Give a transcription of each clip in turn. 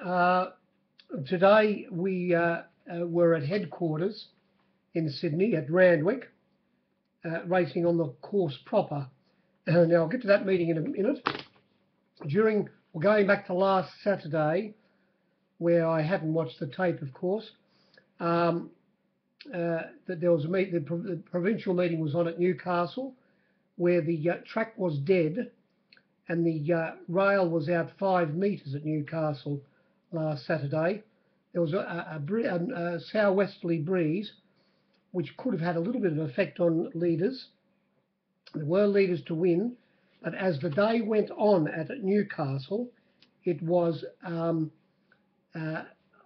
Uh, Today we were at headquarters in Sydney at Randwick, racing on the course proper. Now I'll get to that meeting in a minute. Going back to last Saturday, where I hadn't watched the tape, of course, that there was the provincial meeting was on at Newcastle, where the track was dead and the rail was out 5 metres at Newcastle last Saturday. There was a southwesterly breeze, which could have had a little bit of effect on leaders. There were leaders to win, but as the day went on at Newcastle, it was, I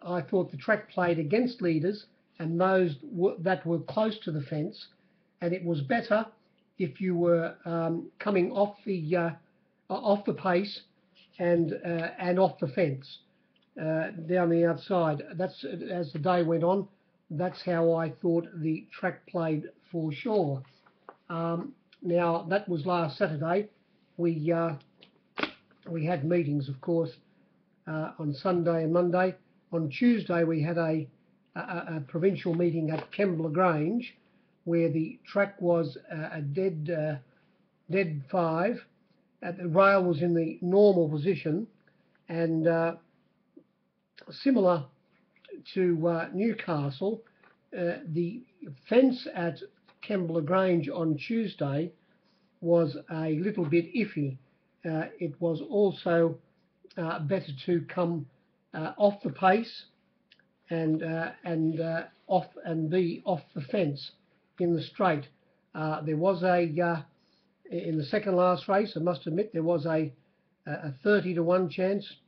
thought the track played against leaders and those that were close to the fence, and it was better if you were coming off the pace and off the fence. Down the outside. That's as the day went on. That's how I thought the track played for sure. Now that was last Saturday. We had meetings, of course, on Sunday and Monday. On Tuesday we had a provincial meeting at Kembla Grange, where the track was a dead 5. The rail was in the normal position, and similar to Newcastle, the fence at Kembla Grange on Tuesday was a little bit iffy. It was also better to come off the pace and be off the fence in the straight. There was in the second last race, I must admit, there was a 30-to-1 chance,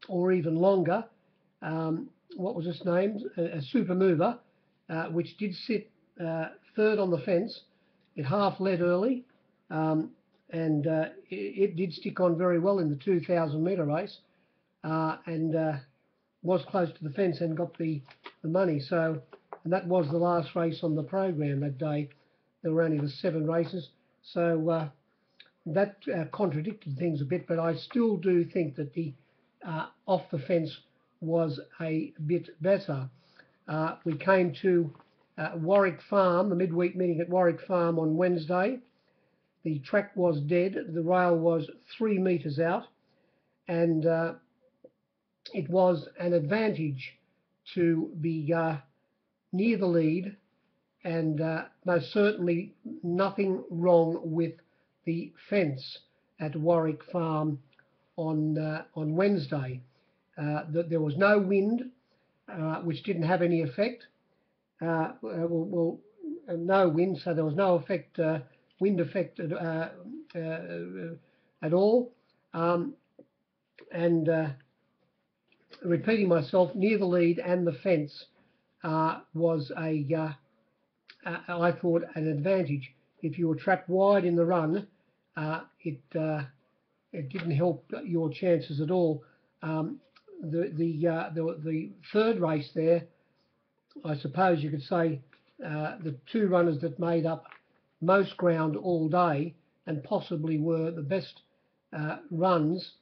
or even longer. What was its name? A super mover, which did sit third on the fence. It half led early, and it did stick on very well in the 2,000 metre race, and was close to the fence and got the money. So, and that was the last race on the program that day. There were only the 7 races, so that contradicted things a bit. But I still do think that the off the fence was a bit better. We came to Warwick Farm, the midweek meeting at Warwick Farm on Wednesday. The track was dead. The rail was 3 metres out, and it was an advantage to be near the lead, and most certainly nothing wrong with the fence at Warwick Farm on Wednesday. That there was no wind, which didn't have any effect. No wind, so there was no effect, wind effect at all. Repeating myself, near the lead and the fence was I thought, an advantage. If you were trapped wide in the run, it didn't help your chances at all. The third race there, I suppose you could say, the 2 runners that made up most ground all day and possibly were the best runs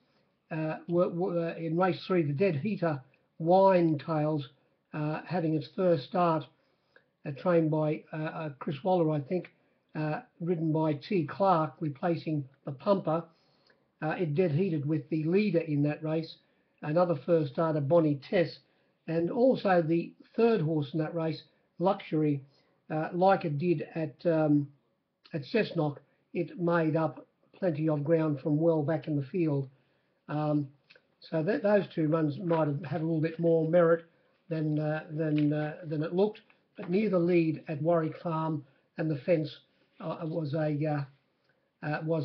were in race 3, the dead heater Winetails, having its first start, trained by Chris Waller, I think, ridden by T. Clark, replacing the pumper. It dead heated with the leader in that race, another first starter, Bonnie Tess, and also the third horse in that race, Luxury, like it did at Cessnock. It made up plenty of ground from well back in the field. So those 2 runs might have had a little bit more merit than it looked, but near the lead at Warwick Farm and the fence was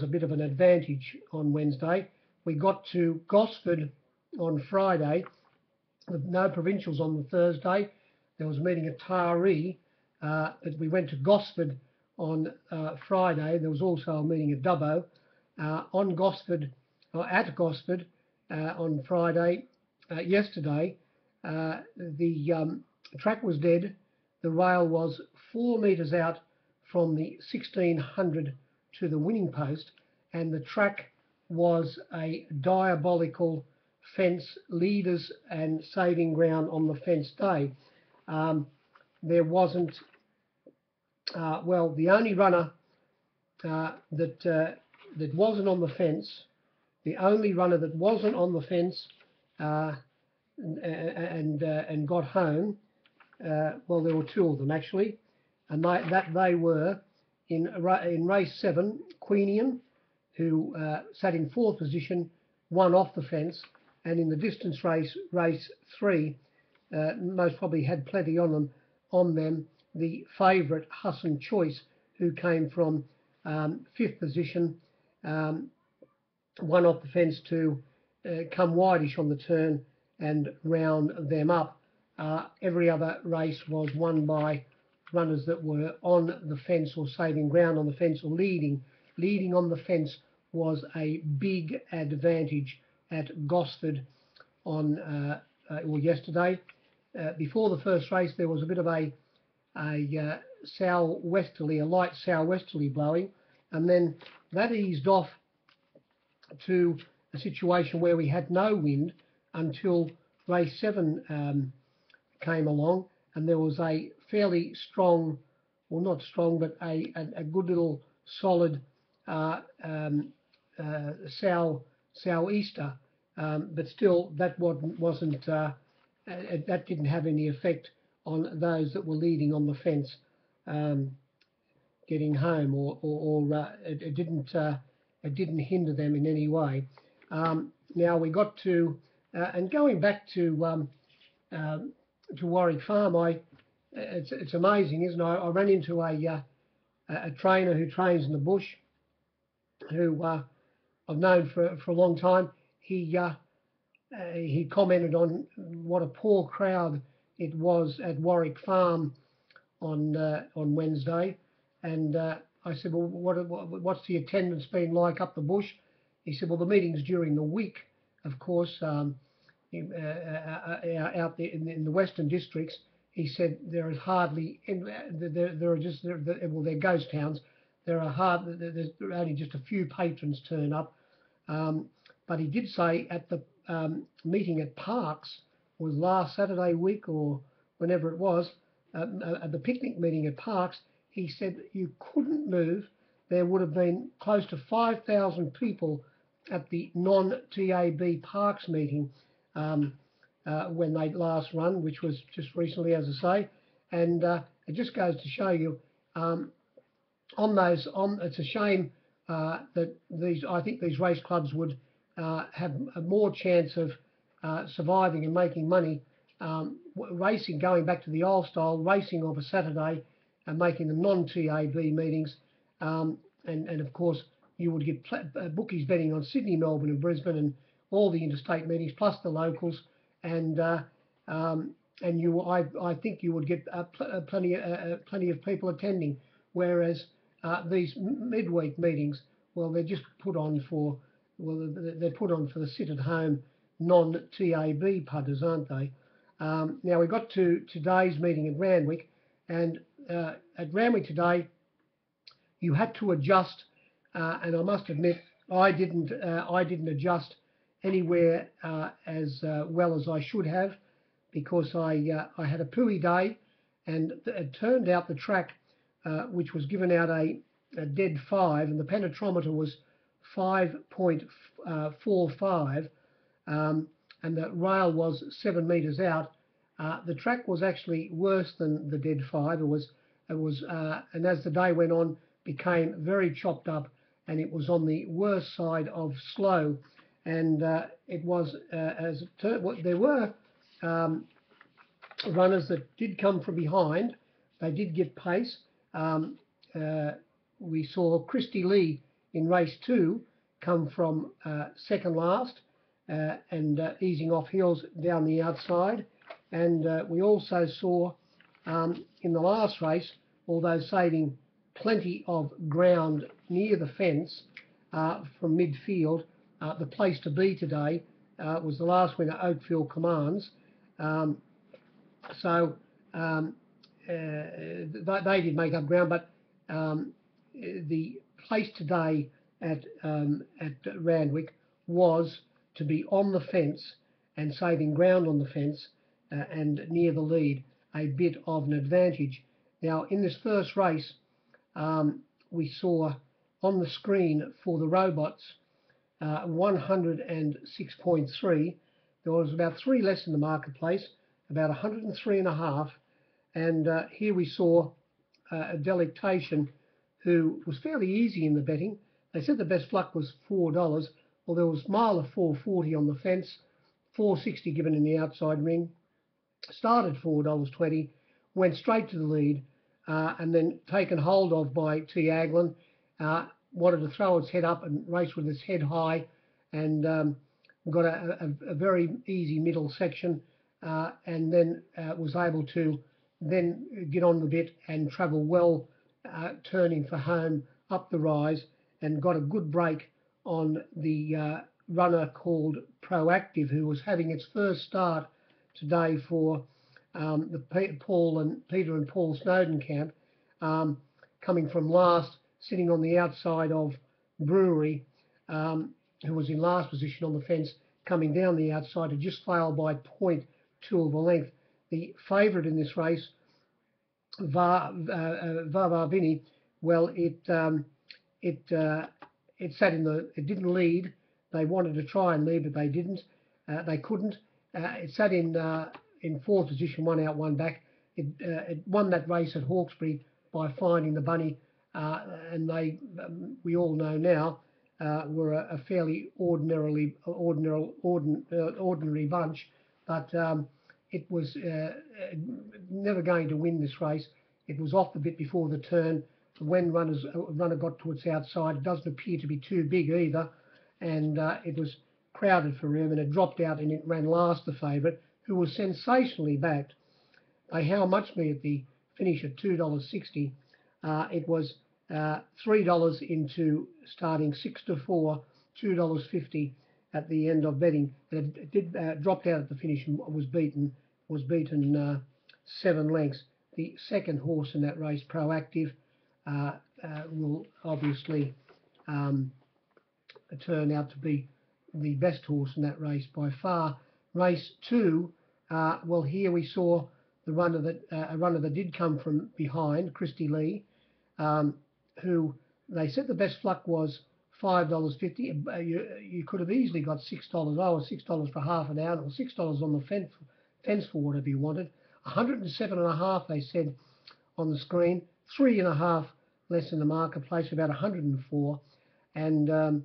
a bit of an advantage on Wednesday. We got to Gosford on Friday, with no provincials on the Thursday. There was a meeting at Taree. We went to Gosford on Friday. There was also a meeting at Dubbo. At Gosford on Friday, yesterday, the track was dead. The rail was 4 metres out from the 1600 to the winning post, and the track was a diabolical fence leaders and saving ground on the fence day. There wasn't, well, the only runner that wasn't on the fence, the only runner that wasn't on the fence and got home, well, there were two of them actually, and they were in race 7, Queenian, who sat in 4th position, won off the fence, and in the distance race 3, most probably had plenty on them, the favourite Hassan Choice, who came from 5th position, won off the fence to come wideish on the turn and round them up. Every other race was won by runners that were on the fence or saving ground on the fence or leading. Leading on the fence was a big advantage at Gosford on yesterday. Before the first race, there was a bit of a southwesterly, a light southwesterly blowing, and then that eased off to a situation where we had no wind until race 7 came along, and there was a fairly strong, well, not strong, but a good little solid southeaster, but still that wasn't that didn't have any effect on those that were leading on the fence getting home, or it didn't hinder them in any way. Now we got to and going back to Warwick Farm, it's amazing, isn't it? I ran into a trainer who trains in the bush, who I've known for a long time. He commented on what a poor crowd it was at Warwick Farm on Wednesday, and I said, well, what's the attendance been like up the bush? He said, well, the meetings during the week, of course, out there in the Western districts. He said there is hardly, there are just, well, they're ghost towns. There's only just a few patrons turn up. But he did say at the meeting at Parks, was last Saturday week or whenever it was, at the picnic meeting at Parks, he said you couldn't move. There would have been close to 5,000 people at the non-TAB Parks meeting when they last run, which was just recently, as I say. And it just goes to show you, it's a shame that I think these race clubs would have a more chance of surviving and making money racing, going back to the old style, racing of a Saturday and making them non-TAB meetings. And of course, you would get bookies betting on Sydney, Melbourne and Brisbane and all the interstate meetings, plus the locals. And I think you would get plenty of people attending. Whereas these midweek meetings, well, they're just put on for, they're put on for the sit-at-home non-TAB punters, aren't they? Now we got to today's meeting at Randwick, and at Randwick today, you had to adjust, and I must admit, I didn't adjust anywhere as well as I should have, because I had a pooey day, and it turned out the track, which was given out a dead 5, and the penetrometer was 5.45, and the rail was 7 metres out. The track was actually worse than the dead 5. It was, and as the day went on, became very chopped up, and it was on the worst side of slow. And it was, as it turned, there were runners that did come from behind. They did get pace. We saw Christy Lee in race 2 come from second last and easing off heels down the outside. And we also saw in the last race, although saving plenty of ground near the fence from midfield, the place to be today was the last winner, Oakfield Commands. So they did make up ground, but the place today at Randwick was to be on the fence and saving ground on the fence and near the lead, a bit of an advantage. Now, in this first race, we saw on the screen for the robots 106.3. There was about 3 less in the marketplace, about 103.5. And here we saw a delectation who was fairly easy in the betting. They said the best luck was $4. Well, there was mile of 4.40 on the fence, 4.60 given in the outside ring. Started $4.20, went straight to the lead, and then taken hold of by T. Aglin. Wanted to throw its head up and race with its head high, and got a very easy middle section, and then was able to then get on the bit and travel well, turning for home up the rise, and got a good break on the runner called Proactive, who was having its first start today for the Peter and Paul Snowden camp, coming from last, sitting on the outside of Brewery, who was in last position on the fence, coming down the outside to just fail by 0.2 of a length. The favourite in this race, Vavavini, well, it sat in the, it didn't lead. They wanted to try and lead, but they didn't. They couldn't. It sat in 4th position, 1 out, 1 back. It won that race at Hawkesbury by finding the bunny, and they, we all know now, were a fairly ordinary bunch, but it was never going to win this race. It was off the bit before the turn. When runner got to its outside, it doesn't appear to be too big either, and it was crowded for room, and it dropped out, and it ran last, the favourite, who was sensationally backed. They how much me at the finish at $2.60. It was $3 into starting 6 to 4, $2.50 at the end of betting. And it did dropped out at the finish and was beaten 7 lengths. The second horse in that race, Proactive, will obviously turn out to be the best horse in that race by far. Race 2, well, here we saw the runner that a runner that did come from behind, Christy Lee, who they said the best luck was $5.50. You could have easily got $6. Oh, $6 for half an hour, or $6 on the fence for whatever you wanted. 107.5 they said on the screen, 3.5 less in the marketplace, about 104. And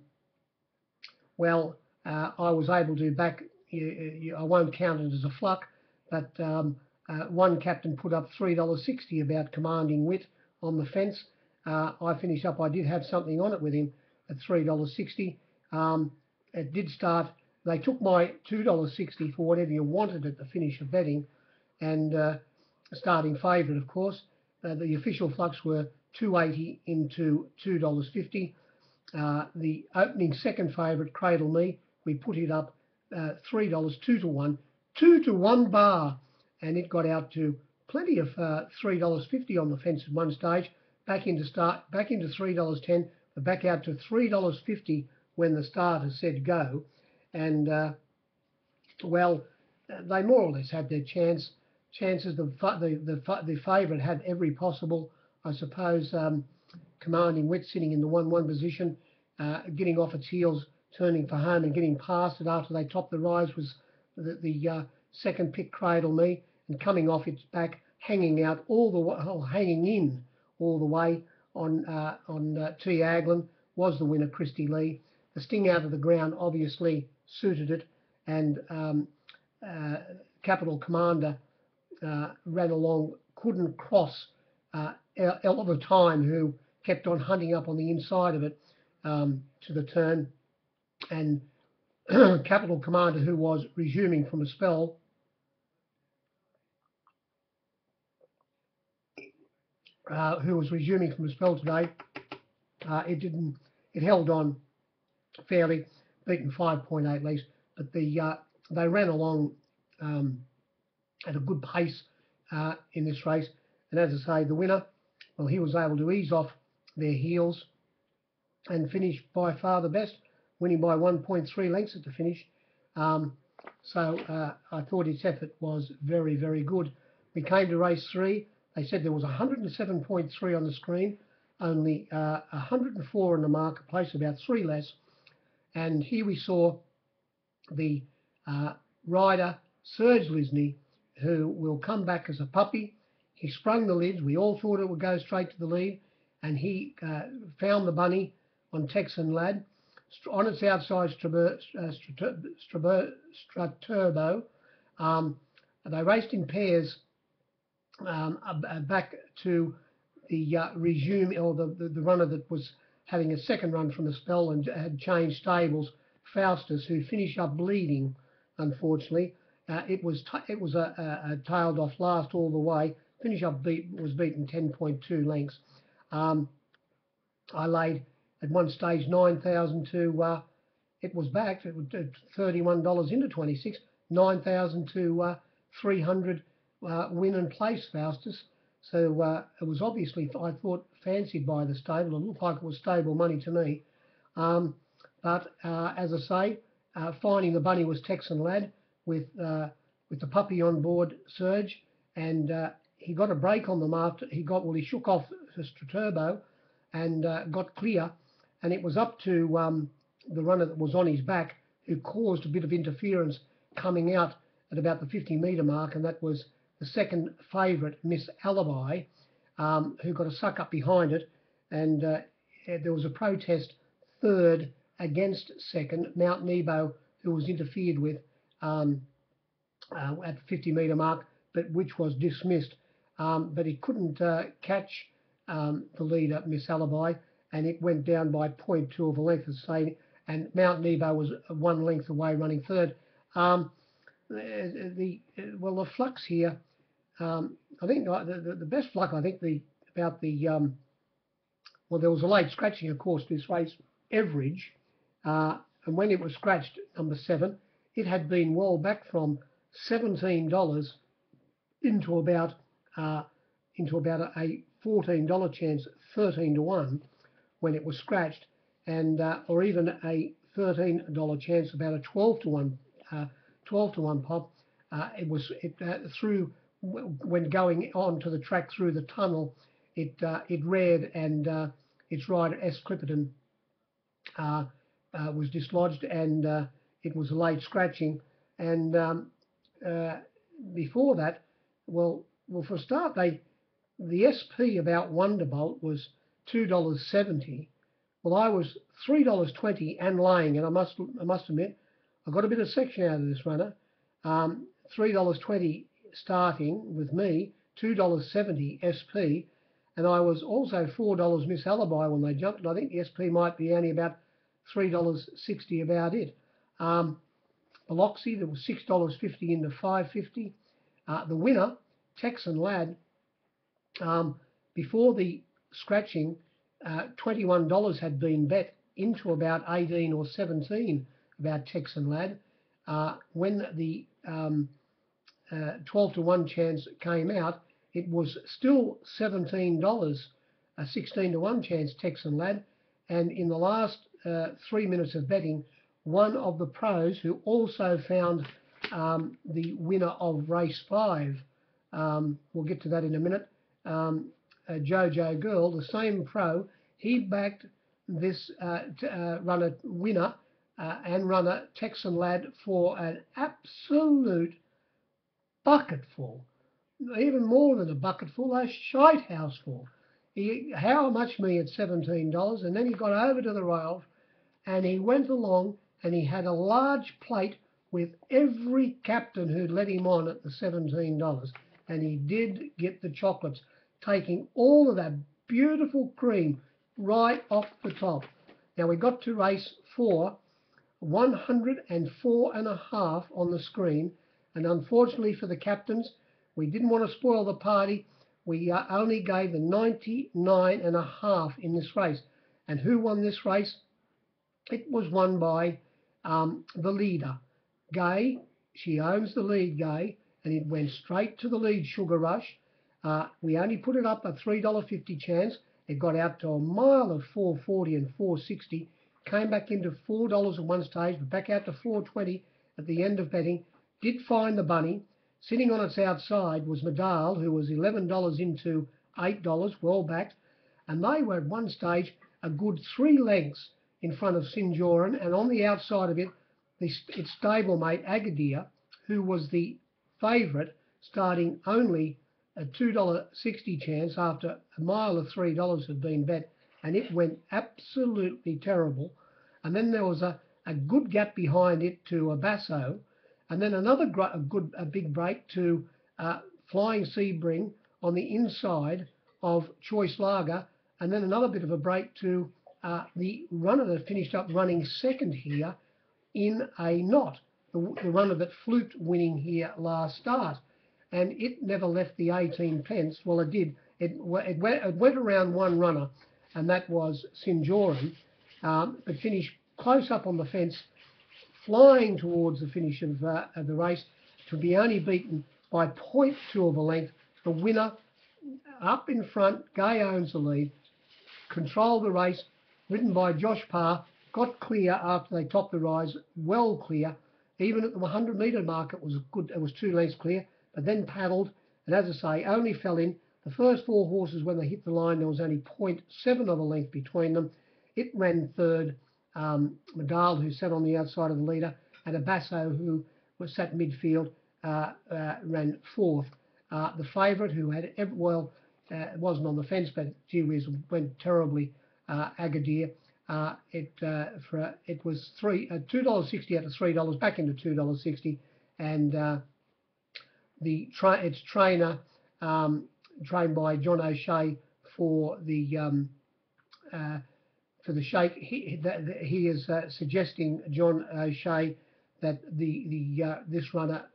well, I was able to back. I won't count it as a fluck, but one captain put up $3.60 about Commanding Wit on the fence. I finished up. I did have something on it with him at $3.60. It did start. They took my $2.60 for whatever you wanted at the finish of betting, and starting favourite, of course. The official flux were $2.80 into $2.50. The opening second favourite, Cradle Me, we put it up $3, 2 to 1, 2 to 1 bar, and it got out to plenty of $3.50 on the fence at one stage. Back into $3.10, but back out to $3.50 when the starter said go, and well, they more or less had their chances. The favourite had every possible, I suppose. Commanding Wit sitting in the 1-1 position, getting off its heels, turning for home and getting past it after they topped the rise was the second pick, Cradle Me, and coming off its back, hanging out all the way, hanging in all the way on T. Aglin was the winner, Christy Lee. The sting out of the ground obviously suited it, and Capital Commander ran along, couldn't cross Oliver Time, who kept on hunting up on the inside of it to the turn, and Capital Commander, who was resuming from a spell, today, it held on fairly, beaten 5.8 least, but they ran along at a good pace in this race, and as I say, the winner, well, he was able to ease off their heels and finish by far the best, winning by 1.3 lengths at the finish. So I thought its effort was very, very good. We came to race 3. They said there was 107.3 on the screen, only 104 in the marketplace, about 3 less. And here we saw the rider, Serge Lisney, who will come back as a puppy. He sprung the lids. We all thought it would go straight to the lead, and he found the bunny on Texan Lad on its outside Straturbo. They raced in pairs back to the resume, or the runner that was having a second run from the spell and had changed stables, Faustus, who finished up bleeding, unfortunately. It was a tailed off last all the way. Finish up was beaten 10.2 lengths. I laid at one stage 9,000 to. It was backed. It was $31 into 26. 9,000 to 300 win and place Faustus. So it was obviously, I thought, fancied by the stable. It looked like it was stable money to me. But as I say, finding the bunny was Texan Lad with the puppy on board, Serge, and he got a break on them after he shook off the Straturbo and got clear, and it was up to the runner that was on his back, who caused a bit of interference coming out at about the 50-metre mark, and that was the second favourite, Miss Alibi, who got a suck up behind it, and there was a protest third against second, Mount Nebo, who was interfered with at the 50-metre mark, but which was dismissed. But it couldn't catch the leader, Miss Alibi, and it went down by 0.2 of a length of say, and Mount Nebo was 1 length away running third. The flux here, I think the best luck, I think there was a late scratching, of course, this race, Average, and when it was scratched, number 7, it had been well back from $17 into about a $14 chance, 13 to 1 when it was scratched, and or even a $13 chance, about a 12 to 1 pop. Through when going on to the track through the tunnel, it reared, and its rider S. Clipperton was dislodged, and it was a late scratching. And before that, well, for a start, the SP about Wonderbolt was $2.70. Well, I was $3.20 and laying, and I must admit, I got a bit of section out of this runner. $3.20 starting with me, $2.70 SP, and I was also $4 Miss Alibi when they jumped, and I think the SP might be only about $3.60 about it. Biloxi, there was $6.50 into $5.50. The winner, Texan Lad, before the scratching, $21 had been bet into about 18 or 17 about Texan Lad. When the 12 to 1 chance came out, it was still $17, a 16 to 1 chance Texan Lad. And in the last 3 minutes of betting, one of the pros who also found the winner of race 5, we'll get to that in a minute, Jojo Girl, the same pro, he backed this runner winner and runner Texan Lad for an absolute bucketful, even more than a bucketful, a shite houseful. How much me at $17, and then he got over to the rails and he went along and he had a large plate with every captain who'd let him on at the $17, and he did get the chocolates, taking all of that beautiful cream right off the top. Now we got to race 4, 104.5 on the screen, and unfortunately for the captains, we didn't want to spoil the party. We only gave the 99.5 in this race. And who won this race? It was won by the leader, Gay. She owns the lead, Gay, and it went straight to the lead, Sugar Rush. We only put it up a $3.50 chance. It got out to a mile of $4.40 and $4.60. Came back into $4 at one stage, but back out to $4.20 at the end of betting, did find the bunny. Sitting on its outside was Medal, who was $11 into $8, well backed, and they were at one stage a good 3 lengths in front of Sinjoran, and on the outside of it, its stablemate Agadir, who was the favourite, starting only a $2.60 chance after a mile of $3 had been bet, and it went absolutely terrible. And then there was a good gap behind it to a Basso, and then another big break to Flying Sebring on the inside of Choice Lager, and then another bit of a break to the runner that finished up running second here in a knot, the runner that fluked winning here last start. And it never left the 18 pence. Well, it did. It went around one runner, and that was Sinjoran, but finished close up on the fence, flying towards the finish of the race, to be only beaten by 0.2 of a length. The winner up in front, Gay owns the lead, controlled the race, ridden by Josh Parr, got clear after they topped the rise, well clear. Even at the 100-metre mark, it was good. It was 2 lengths clear, but then paddled, and as I say, only fell in. The first 4 horses, when they hit the line, there was only 0.7 of a length between them. It ran third. Medal, who sat on the outside of the leader, and a Basso, who was sat midfield, ran fourth. The favourite, who had wasn't on the fence, but gee whiz, went terribly. Agadir. It was $2.60 out of $3, back into $2.60, and its trainer, trained by John O'Shea for the Sheikh, he is suggesting, John O'Shea, that this runner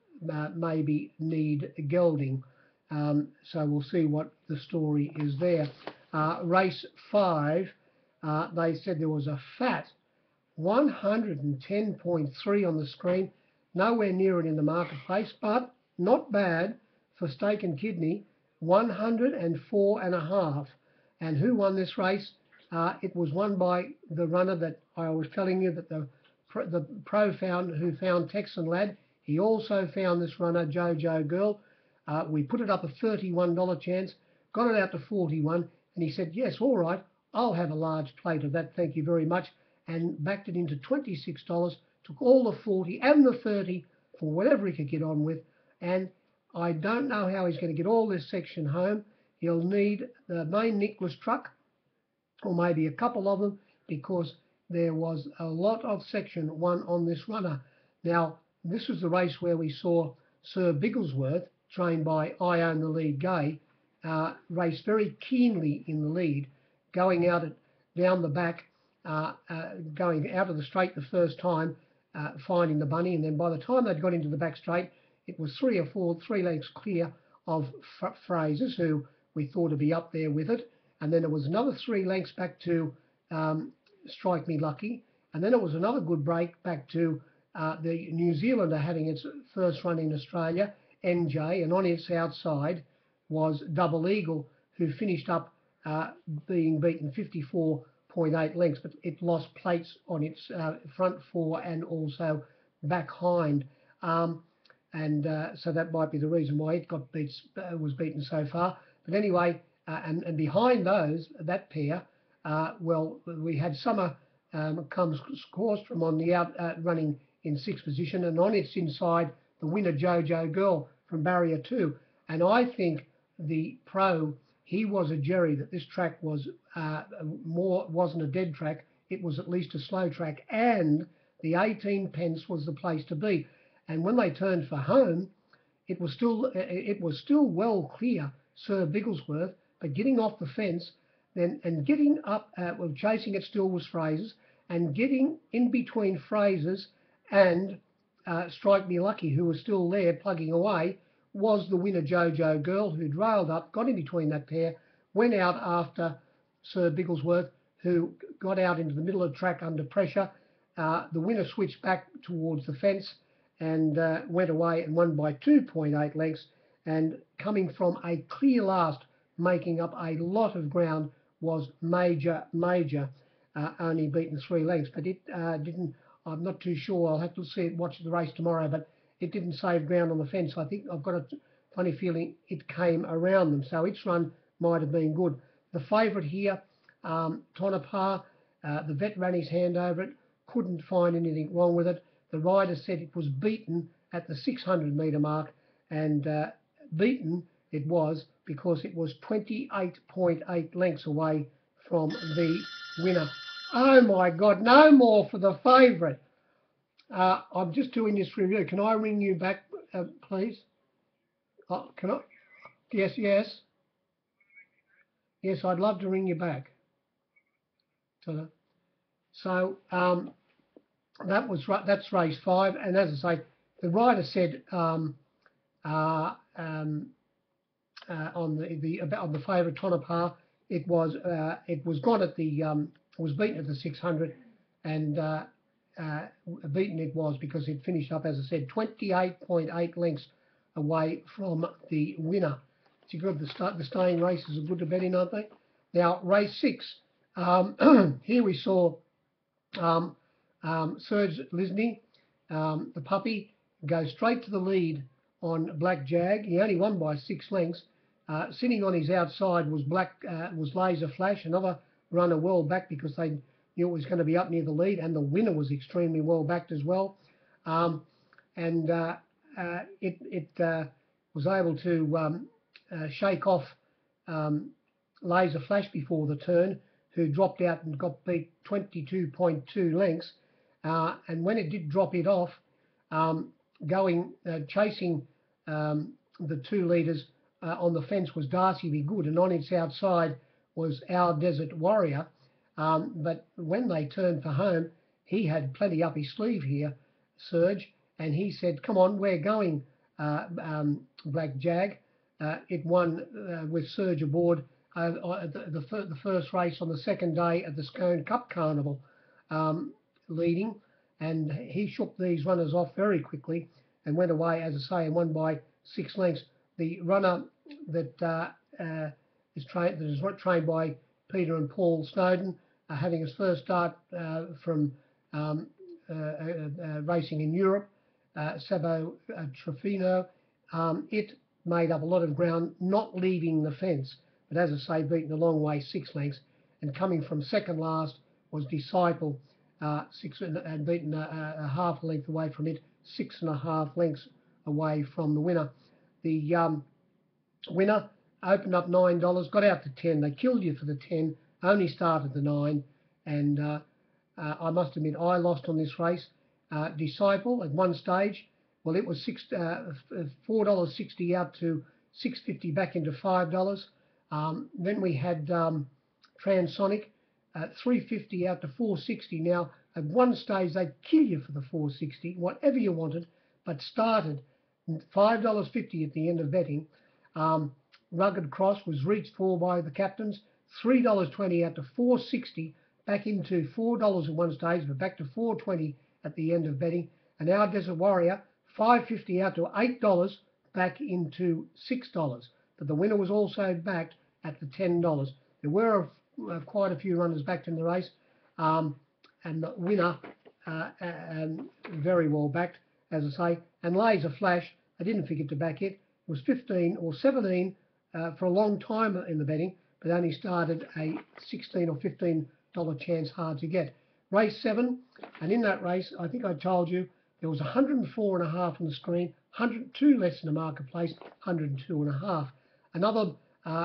maybe need gelding. So we'll see what the story is there. Race 5, they said there was a fat 110.3 on the screen, nowhere near it in the marketplace, but not bad for Steak and Kidney, 104.5. And who won this race? It was won by the runner that I was telling you that the pro found, who found Texan Lad. He also found this runner, Jojo Girl. We put it up a $31 chance, got it out to 41, and he said, yes, all right, I'll have a large plate of that, thank you very much, and backed it into $26, took all the 40 and the 30 for whatever he could get on with, and I don't know how he's going to get all this section home. He'll need the main Nicholas truck, or maybe a couple of them, because there was a lot of section 1 on this runner. Now, this was the race where we saw Sir Bigglesworth, trained by I Own the Lead Gay, race very keenly in the lead, going out down the back, going out of the straight the first time, finding the bunny, and then by the time they'd got into the back straight, it was 3 lengths clear of Fraser's, who we thought would be up there with it, and then it was another 3 lengths back to Strike Me Lucky, and then it was another good break back to the New Zealander having its first run in Australia, NJ, and on its outside was Double Eagle, who finished up being beaten 54.8 lengths, but it lost plates on its front 4 and also back hind. So that might be the reason why it was beaten so far. But anyway, and behind that pair, well, we had Summer comes Corstrom on the out running in 6th position, and on its inside, the winner Jojo Girl from Barrier 2. And I think the pro, he was a Jerry, that this track was wasn't a dead track, it was at least a slow track, and the 18 pence was the place to be. And when they turned for home, it was still well clear Sir Bigglesworth, but getting off the fence then and getting up, well, chasing it still was Fraser's, and getting in between Fraser's and Strike Me Lucky, who was still there plugging away, was the winner Jojo Girl, who'd railed up, got in between that pair, went out after Sir Bigglesworth, who got out into the middle of the track under pressure. The winner switched back towards the fence and went away and won by 2.8 lengths. And coming from a clear last, making up a lot of ground, was Major, only beaten 3 lengths. But it didn't. I'm not too sure. I'll have to watch the race tomorrow, but it didn't save ground on the fence. I think I've got a funny feeling it came around them, so its run might have been good. The favourite here, Tonopah, the vet ran his hand over it, couldn't find anything wrong with it. The rider said it was beaten at the 600 metre mark, and beaten it was because it was 28.8 lengths away from the winner. Oh my God, no more for the favourite. I'm just doing this review. Can I ring you back, please? Can I? Yes, yes. Yes, I'd love to ring you back. So that's race 5, and as I say, the rider said on the favourite Tonopah, it was gone at the was beaten at the 600, and beaten it was because it finished up, as I said, 28.8 lengths away from the winner. It's good. The staying races are good to bet in, aren't they? Now race 6. Here we saw Serge Lisney, the puppy, go straight to the lead on Black Jag. He only won by 6 lengths. Sitting on his outside was Laser Flash, another runner well back because they knew it was going to be up near the lead, and the winner was extremely well backed as well. It was able to shake off Laser Flash before the turn, who dropped out and got beat 22.2 lengths. And when it did drop it off, chasing the 2 leaders on the fence was Darcy Be Good, and on its outside was Our Desert Warrior. But when they turned for home, he had plenty up his sleeve here, Serge, and he said, "Come on, we're going, Black Jag." It won with Serge aboard the first race on the second day at the Scone Cup Carnival, leading, and he shook these runners off very quickly and went away, as I say, and won by 6 lengths. The runner that is trained by Peter and Paul Snowden, having his first start from racing in Europe, Sabo Trofino, it made up a lot of ground, not leaving the fence, but as I say, beaten a long way, 6 lengths, and coming from second last was Disciple, 6 and beaten a half a length away from it, 6.5 lengths away from the winner. The winner opened up $9, got out to 10. They killed you for the 10, only started the 9, and I must admit I lost on this race. Disciple at one stage, well, it was $4.60 out to $6.50 back into $5. Then we had Transonic, $3.50 out to $4.60. Now, at one stage, they'd kill you for the $4.60, whatever you wanted, but started $5.50 at the end of betting. Rugged Cross was reached for by the captains, $3.20 out to $4.60, back into $4 at one stage, but back to $4.20 at the end of betting. And Our Desert Warrior, $5.50 out to $8, back into $6. But the winner was also backed at the $10. There were quite a few runners backed in the race, and the winner very well backed, as I say. And Laser Flash, I didn't forget to back it. It was 15 or 17 for a long time in the betting, but only started a $16 or $15 chance, hard to get. Race 7, and in that race, I think I told you, there was 104.5 on the screen, 102 less in the marketplace, 102.5. Another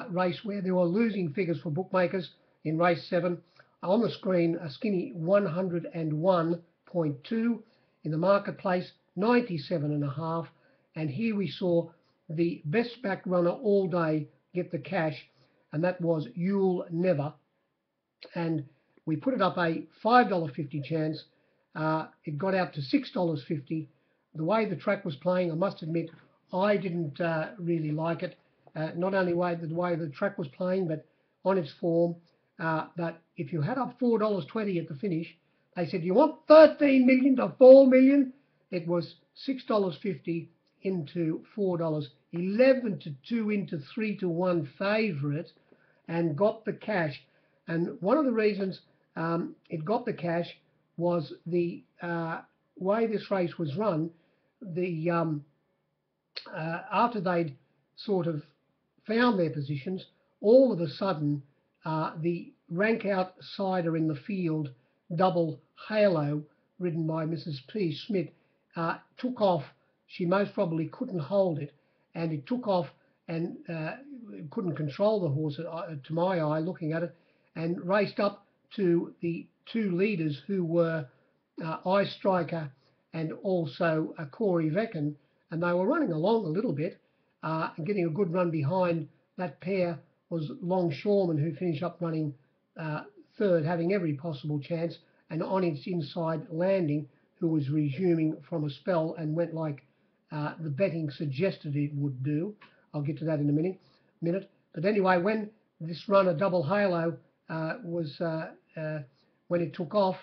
race where there were losing figures for bookmakers in race 7. On the screen, a skinny 101.2. In the marketplace, 97.5. And here we saw the best back runner all day get the cash, and that was You'll Never. And we put it up a $5.50 chance. It got out to $6.50. The way the track was playing, I must admit, I didn't really like it. Not only the way the track was playing, but on its form. But if you had up $4.20 at the finish, they said, "You want 13 million to 4 million?" It was $6.50 into $4, 11 to 2 into 3 to 1 favourite, and got the cash. And one of the reasons it got the cash was the way this race was run. The After they'd sort of found their positions, all of a sudden the rank outsider in the field, Double Halo, ridden by Mrs. P. Smith, took off. She most probably couldn't hold it, and it took off and couldn't control the horse, to my eye, looking at it, and raced up to the two leaders, who were Ice Striker and also Corey Vecken, and they were running along a little bit, and getting a good run behind. That pair was Longshoreman, who finished up running third, having every possible chance, and on its inside, Landing, who was resuming from a spell and went like the betting suggested it would do. I'll get to that in a minute. But anyway, when this runner, Double Halo, when it took off,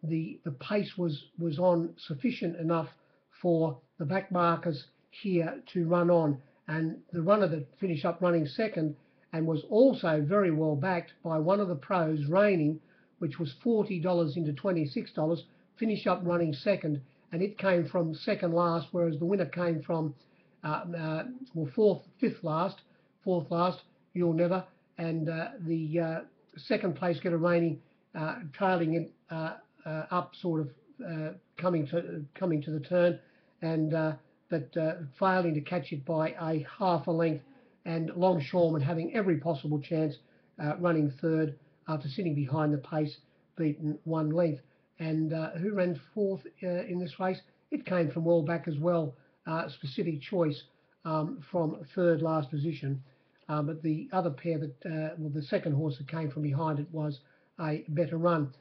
the pace was on sufficient enough for the back markers here to run on. And the runner that finished up running second and was also very well backed by one of the pros, Raining, which was $40 into $26, finished up running second, and it came from second last, whereas the winner came from fourth last, You'll Never, and the second place getter, Raining, trailing it up, sort of coming to the turn, and but failing to catch it by a half a length, and Longshoreman having every possible chance, running third after sitting behind the pace, beaten one length. And who ran fourth in this race? It came from well back as well, Specific Choice, from third last position. But the other pair that, well, the second horse that came from behind it was a better run.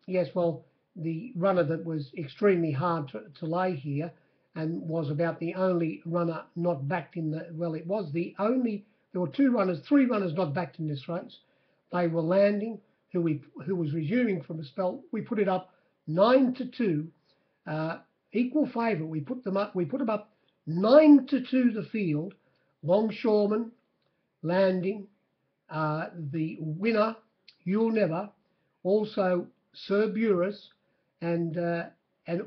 Yes, well, the runner that was extremely hard to lay here, and was about the only runner not backed in the, well, it was the only, there were three runners not backed in this race. They were Landing, who was resuming from a spell. We put it up 9-2, equal favourite. We put them up 9-2 the field. Longshoreman, Landing, the winner, You'll Never, also Cerberus, and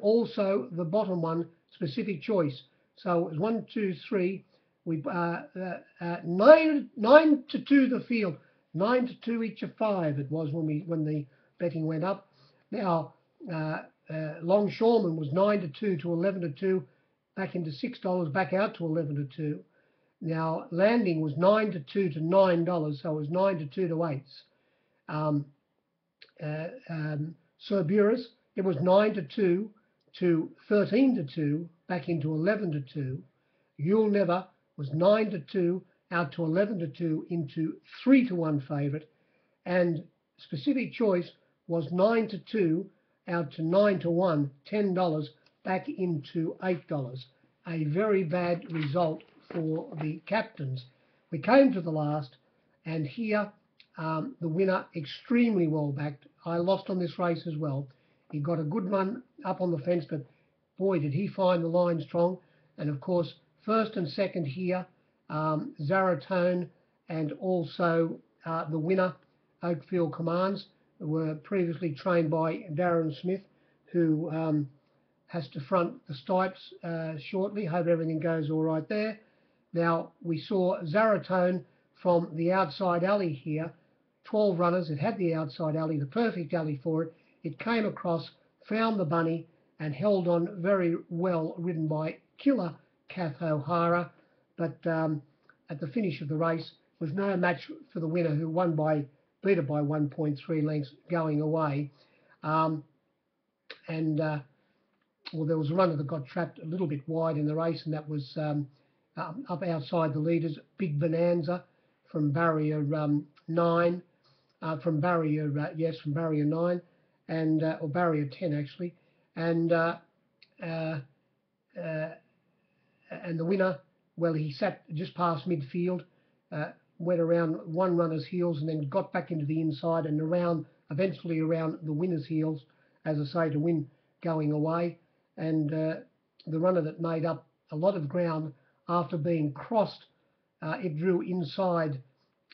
also the bottom one, Specific Choice. So it was 1, 2, 3. We 9-2 the field, 9-2 each of 5. It was when the betting went up. Now Longshoreman was 9-2 to 11-2, back into $6, back out to 11-2. Now Landing was 9-2 to $9, so it was 9-2 to 8s. Cerberus, it was 9-2 to 13-2, back into 11-2. You'll Never was 9-2 out to 11-2 into 3-1 favourite, and Specific Choice was 9-2 out to 9-1, $10, back into $8. A very bad result for the captains. We came to the last, and here the winner, extremely well backed. I lost on this race as well. He got a good run up on the fence, but boy, did he find the line strong. And of course, first and second here, Zaratone, and also the winner, Oakfield Commands, were previously trained by Darren Smith, who has to front the Stipes shortly. Hope everything goes all right there. Now, we saw Zaratone from the outside alley here, 12 runners. It had the outside alley, the perfect alley for it. It came across, found the bunny, and held on very well, ridden by Killer Kath O'Hara. But at the finish of the race, was no match for the winner, who beat it by 1.3 lengths going away. Well, there was a runner that got trapped a little bit wide in the race, and that was up outside the leaders, Big Bonanza from barrier 9, from barrier 9, and or barrier 10 actually, and the winner, well, he sat just past midfield, went around one runner's heels, and then got back into the inside and eventually around the winner's heels, as I say, to win going away. And the runner that made up a lot of ground after being crossed, it drew inside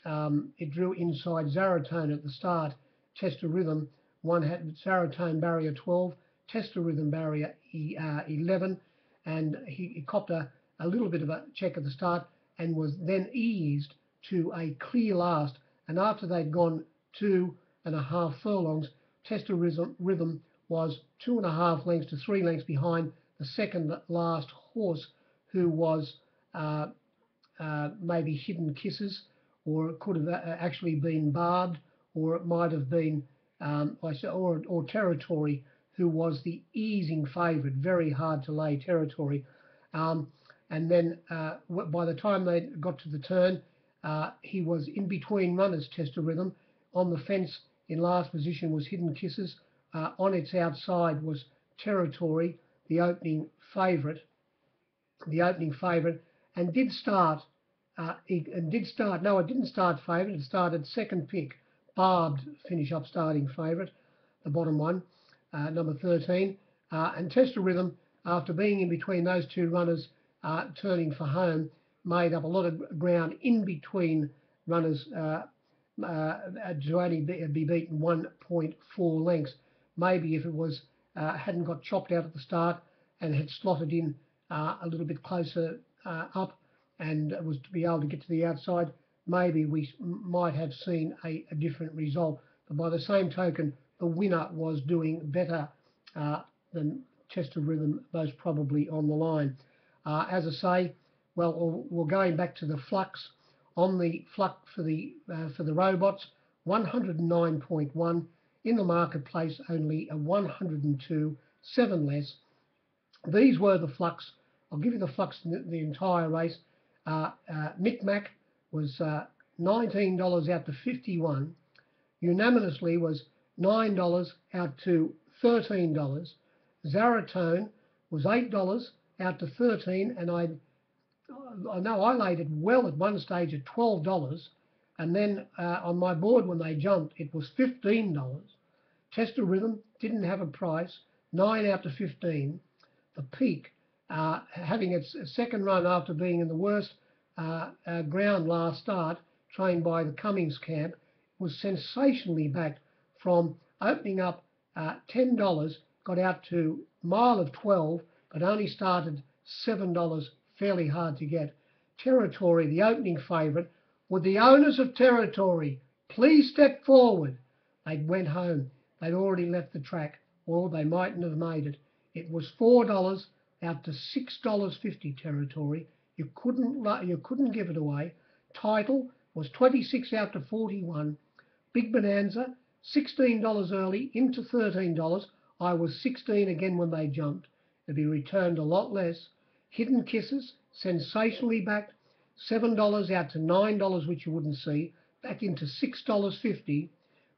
Zaratone at the start, Chester Rhythm, One had Saratone barrier 12, Tester Rhythm barrier 11, and he copped a little bit of a check at the start and was then eased to a clear last. And after they'd gone 2.5 furlongs, Tester Rhythm was 2.5 lengths to 3 lengths behind the second last horse, who was maybe Hidden Kisses, or it could have actually been Barbed, or it might have been or Territory, who was the easing favourite. Very hard to lay Territory. And then by the time they got to the turn, he was in between runners, Tester Rhythm. On the fence in last position was Hidden Kisses. On its outside was Territory, the opening favourite. And did start. No, it didn't start favourite. It started second pick. Barbed finish up starting favourite, the bottom one, number 13. And Tester Rhythm, after being in between those two runners, turning for home, made up a lot of ground in between runners to only be beaten 1.4 lengths. Maybe if it was hadn't got chopped out at the start and had slotted in a little bit closer up and was to be able to get to the outside, maybe we might have seen a different result. But by the same token, the winner was doing better than Tester Rhythm, most probably on the line. As I say, well, we're going back to the flux. On the flux for the robots, 109.1. In the marketplace, only a 102, 7 less. These were the flux. I'll give you the flux in the entire race. Micmac was $19 out to 51. Unanimously was $9 out to $13. Zaratone was $8 out to 13, and I know I laid it well at one stage at $12, and then on my board when they jumped it was $15. Tester Rhythm didn't have a price, 9 out to 15. The Peak, having its second run after being in the worst ground last start, trained by the Cummings camp, was sensationally backed from opening up $10, got out to mile of 12, but only started $7, fairly hard to get. Territory, the opening favourite. Would the owners of Territory please step forward? They went home. They'd already left the track, or they mightn't have made it. It was $4 out to $6.50 Territory. You couldn't give it away. Title was 26 out to 41. Big Bonanza, $16 early into $13. I was 16 again when they jumped. It'd be returned a lot less. Hidden Kisses, sensationally backed, $7 out to $9, which you wouldn't see, back into $6.50.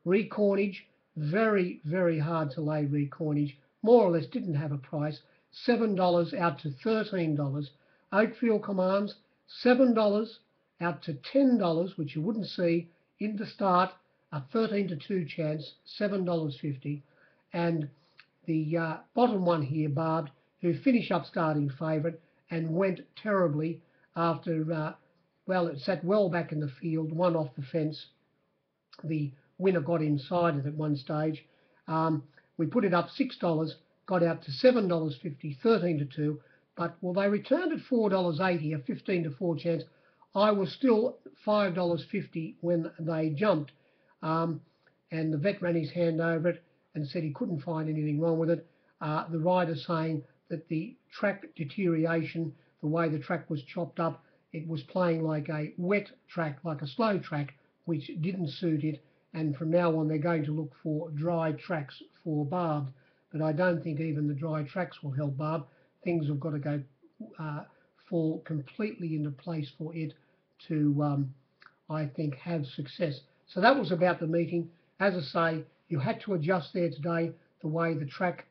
Recoinage, very, very hard to lay recoinage, more or less didn't have a price, $7 out to $13. Oakfield Commands, $7 out to $10, which you wouldn't see, in the start, a 13 to 2 chance, $7.50. And the bottom one here, Barbed, who finished up starting favourite and went terribly after, well, it sat well back in the field, one off the fence. The winner got inside it at one stage. We put it up $6, got out to $7.50, 13 to 2. But, well, they returned at $4.80, a 15 to 4 chance. I was still $5.50 when they jumped. And the vet ran his hand over it and said he couldn't find anything wrong with it. The rider saying that the track deterioration, the way the track was chopped up, it was playing like a wet track, like a slow track, which didn't suit it. And from now on, they're going to look for dry tracks for Barbed. But I don't think even the dry tracks will help Barbed. Things have got to go fall completely into place for it to, I think, have success. So that was about the meeting. As I say, you had to adjust there today the way the track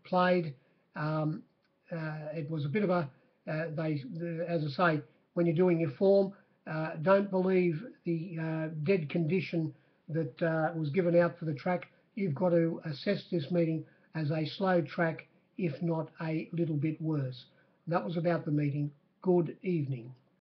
played. It was a bit of a, as I say, when you're doing your form, don't believe the dead condition that was given out for the track. You've got to assess this meeting as a slow track, if not a little bit worse. That was about the meeting. Good evening.